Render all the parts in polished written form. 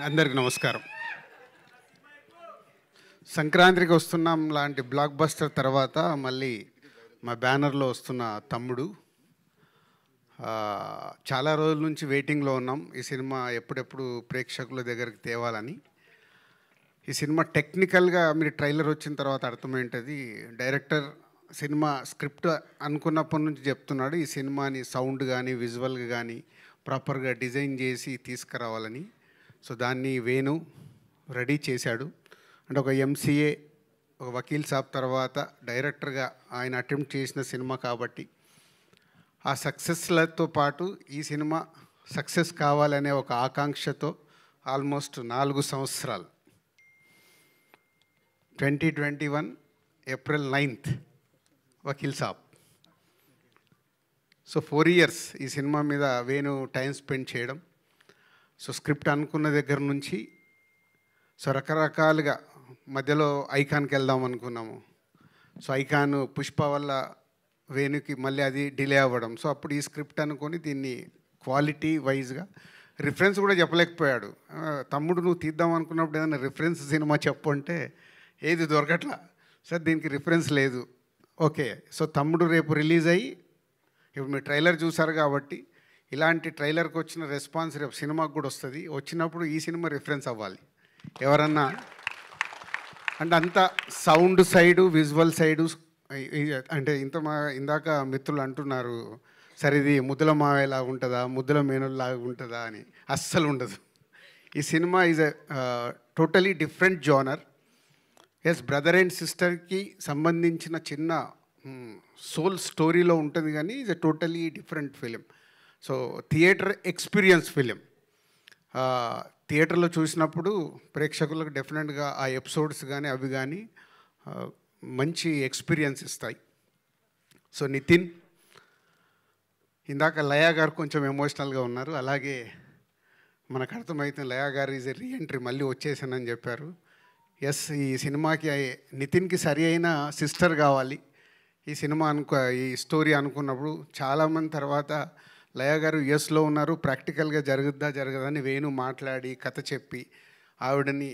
అందరికి నమస్కారం. సంక్రాంతికి వస్తున్నాం లాంటి బ్లాక్ బస్టర్ తర్వాత మళ్ళీ మా బ్యానర్లో వస్తున్న తమ్ముడు. చాలా రోజుల నుంచి వెయిటింగ్లో ఉన్నాం ఈ సినిమా ఎప్పుడెప్పుడు ప్రేక్షకుల దగ్గరికి తేవాలని. ఈ సినిమా టెక్నికల్గా మీరు ట్రైలర్ వచ్చిన తర్వాత అర్థమైంటుంది. డైరెక్టర్ సినిమా స్క్రిప్ట్ అనుకున్నప్పటి నుంచి చెప్తున్నాడు ఈ సినిమాని సౌండ్ కానీ విజువల్గా కానీ ప్రాపర్గా డిజైన్ చేసి తీసుకురావాలని. సో దాన్ని వేణు రెడీ చేశాడు. అంటే ఒక ఎంసీఏ, ఒక వకీల్ సాబ్ తర్వాత డైరెక్టర్గా ఆయన అటెంప్ట్ చేసిన సినిమా కాబట్టి ఆ సక్సెస్లతో పాటు ఈ సినిమా సక్సెస్ కావాలనే ఒక ఆకాంక్షతో ఆల్మోస్ట్ 4 సంవత్సరాలు 2021 April 9th Vakeel Saab. So 4 years ఈ సినిమా మీద వేణు టైం స్పెండ్ చేయడం. సో స్క్రిప్ట్ అనుకున్న దగ్గర నుంచి సో రకరకాలుగా మధ్యలో ఐకాన్కి వెళ్దాం అనుకున్నాము. సో ఐకాన్ పుష్ప వల్ల వేణుకి మళ్ళీ అది డిలే అవ్వడం. సో అప్పుడు ఈ స్క్రిప్ట్ అనుకొని దీన్ని క్వాలిటీ వైజ్గా రిఫరెన్స్ కూడా చెప్పలేకపోయాడు. తమ్ముడు నువ్వు తీద్దాం అనుకున్నప్పుడు ఏదైనా రిఫరెన్స్ సినిమా చెప్పు అంటే ఏది దొరకట్లా. సార్ దీనికి రిఫరెన్స్ లేదు. ఓకే, సో తమ్ముడు రేపు రిలీజ్ అయ్యి ఇప్పుడు మీరు ట్రైలర్ చూసారు కాబట్టి ఇలాంటి ట్రైలర్కి వచ్చిన రెస్పాన్స్ రేపు సినిమాకి కూడా వస్తుంది. వచ్చినప్పుడు ఈ సినిమా రిఫరెన్స్ అవ్వాలి ఎవరన్నా అంటే అంత సౌండ్ సైడు విజువల్ సైడు. అంటే ఇందాక మిత్రులు అంటున్నారు సరే ఇది ముద్దుల మావేలాగా ఉంటుందా ముద్దుల మేనుల్లాగా ఉంటుందా అని. అస్సలు ఉండదు. ఈ cinema is a totally different genre. Yes, brother and సిస్టర్కి సంబంధించిన చిన్న సోల్ స్టోరీలో ఉంటుంది కానీ is a totally different film. So theatre experience film. థియేటర్లో చూసినప్పుడు ప్రేక్షకులకు డెఫినెట్గా ఆ ఎపిసోడ్స్ కానీ అవి కానీ మంచి ఎక్స్పీరియన్స్ ఇస్తాయి. సో నితిన్, ఇందాక లయా గారు కొంచెం ఎమోషనల్గా ఉన్నారు. అలాగే మనకు అర్థమైతే లయా గారు ఈజ్ ఎ రీఎంట్రీ, మళ్ళీ వచ్చేసానని చెప్పారు. ఎస్, ఈ సినిమాకి నితిన్కి సరి అయిన సిస్టర్ కావాలి ఈ సినిమా ఈ స్టోరీ అనుకున్నప్పుడు. చాలామంది తర్వాత లయ గారు యుఎస్లో ఉన్నారు, ప్రాక్టికల్గా జరగదని వేణు మాట్లాడి కథ చెప్పి ఆవిడని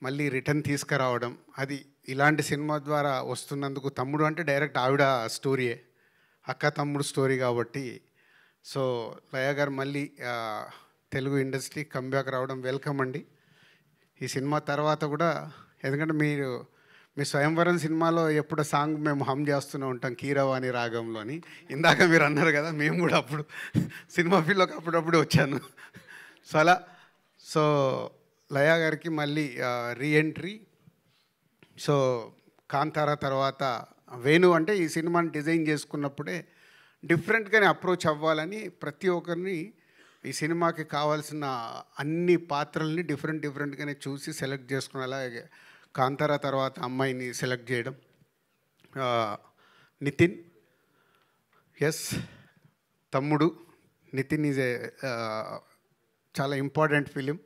మళ్ళీ రిటర్న్ తీసుకురావడం. అది ఇలాంటి సినిమా ద్వారా వస్తున్నందుకు తమ్ముడు అంటే డైరెక్ట్ ఆవిడ స్టోరీయే, అక్క తమ్ముడు స్టోరీ కాబట్టి. సో లయ గారు మళ్ళీ తెలుగు ఇండస్ట్రీ కంబ్యాక్ రావడం వెల్కమ్ అండి. ఈ సినిమా తర్వాత కూడా ఎందుకంటే మీ స్వయంవరం సినిమాలో ఎప్పుడు సాంగ్ మేము హమ్ చేస్తూనే ఉంటాం కీరవాణి రాగంలోని. ఇందాక మీరు అన్నారు కదా, మేము కూడా అప్పుడు సినిమా ఫీల్డ్లోకి అప్పుడప్పుడు వచ్చాను. సో అలా సో లయా గారికి మళ్ళీ రీఎంట్రీ. సో కాంతారా తర్వాత వేణు అంటే ఈ సినిమాని డిజైన్ చేసుకున్నప్పుడే డిఫరెంట్గానే అప్రోచ్ అవ్వాలని ప్రతి ఒక్కరిని ఈ సినిమాకి కావాల్సిన అన్ని పాత్రల్ని డిఫరెంట్గానే చూసి సెలెక్ట్ చేసుకుని అలాగే కాంతారా తర్వాత అమ్మాయిని సెలెక్ట్ చేయడం. నితిన్, ఎస్ తమ్ముడు నితిన్ ఈజ్ ఏ చాలా ఇంపార్టెంట్ ఫిలిం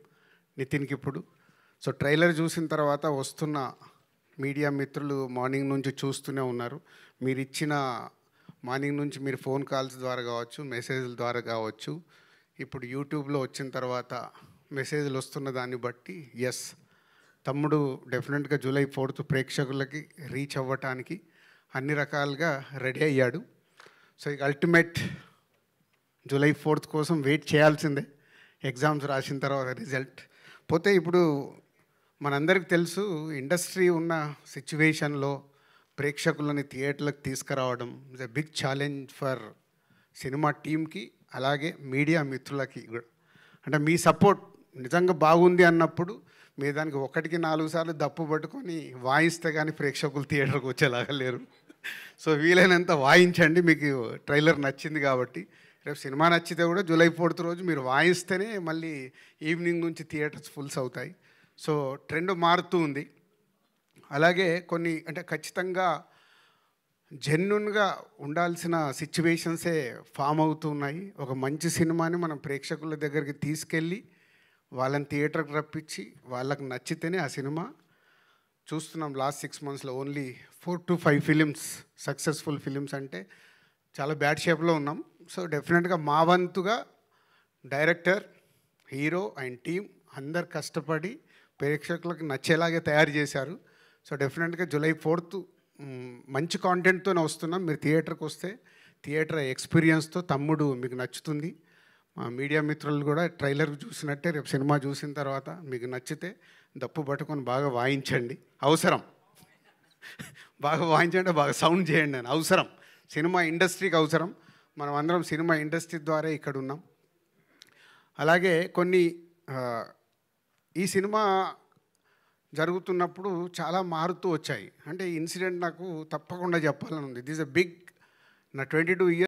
నితిన్కి ఇప్పుడు. సో ట్రైలర్ చూసిన తర్వాత వస్తున్న మీడియా మిత్రులు మార్నింగ్ నుంచి చూస్తూనే ఉన్నారు. మీరు ఇచ్చిన మార్నింగ్ నుంచి మీరు ఫోన్ కాల్స్ ద్వారా కావచ్చు, మెసేజ్ల ద్వారా కావచ్చు, ఇప్పుడు యూట్యూబ్లో వచ్చిన తర్వాత మెసేజ్లు వస్తున్న దాన్ని బట్టి ఎస్ తమ్ముడు డెఫినెట్గా July 4th ప్రేక్షకులకి రీచ్ అవ్వటానికి అన్ని రకాలుగా రెడీ అయ్యాడు. సో ఇక అల్టిమేట్ July 4th కోసం వెయిట్ చేయాల్సిందే. ఎగ్జామ్స్ రాసిన తర్వాత రిజల్ట్ పోతే ఇప్పుడు మనందరికీ తెలుసు ఇండస్ట్రీ ఉన్న సిచ్యువేషన్లో ప్రేక్షకులని థియేటర్లకు తీసుకురావడం is a big challenge for cinema టీమ్కి అలాగే మీడియా మిత్రులకి కూడా. అంటే మీ సపోర్ట్ నిజంగా బాగుంది అన్నప్పుడు మీరు దానికి 1కి 4 సార్లు దప్పు పట్టుకొని వాయిస్తే కానీ ప్రేక్షకులు థియేటర్కి వచ్చేలాగా లేరు. సో వీలైనంత వాయించండి. మీకు ట్రైలర్ నచ్చింది కాబట్టి రేపు సినిమా నచ్చితే కూడా July 4th రోజు మీరు వాయిస్తేనే మళ్ళీ ఈవినింగ్ నుంచి థియేటర్స్ ఫుల్స్ అవుతాయి. సో ట్రెండ్ మారుతూ ఉంది. అలాగే కొన్ని అంటే ఖచ్చితంగా జెన్యున్గా ఉండాల్సిన సిచ్యువేషన్సే ఫామ్ అవుతున్నాయి. ఒక మంచి సినిమాని మనం ప్రేక్షకుల దగ్గరికి తీసుకెళ్ళి వాళ్ళని థియేటర్కి రప్పించి వాళ్ళకి నచ్చితేనే ఆ సినిమా చూస్తున్నాం. లాస్ట్ 6 monthsలో only 4 to 5 films successful films అంటే చాలా బ్యాడ్ షేప్లో ఉన్నాం. సో డెఫినెట్గా మా వంతుగా డైరెక్టర్, హీరో అండ్ టీమ్ అందరు కష్టపడి ప్రేక్షకులకు నచ్చేలాగే తయారు చేశారు. సో డెఫినెట్గా జూలై 4th మంచి కాంటెంట్తోనే వస్తున్నాం. మీరు థియేటర్కి వస్తే థియేటర్ ఎక్స్పీరియన్స్తో తమ్ముడు మీకు నచ్చుతుంది. మా మీడియా మిత్రులు కూడా ట్రైలర్ చూసినట్టే రేపు సినిమా చూసిన తర్వాత మీకు నచ్చితే దప్పు పట్టుకొని బాగా వాయించండి. అవసరం బాగా వాయించండి, బాగా సౌండ్ చేయండి అని అవసరం. సినిమా ఇండస్ట్రీకి అవసరం. మనం అందరం సినిమా ఇండస్ట్రీ ద్వారా ఇక్కడ ఉన్నాం. అలాగే కొన్ని ఈ సినిమా జరుగుతున్నప్పుడు చాలా మారుతూ వచ్చాయి. అంటే ఈ ఇన్సిడెంట్ నాకు తప్పకుండా చెప్పాలని ఉంది. దిస్ ఎ బిగ్, నా 22 years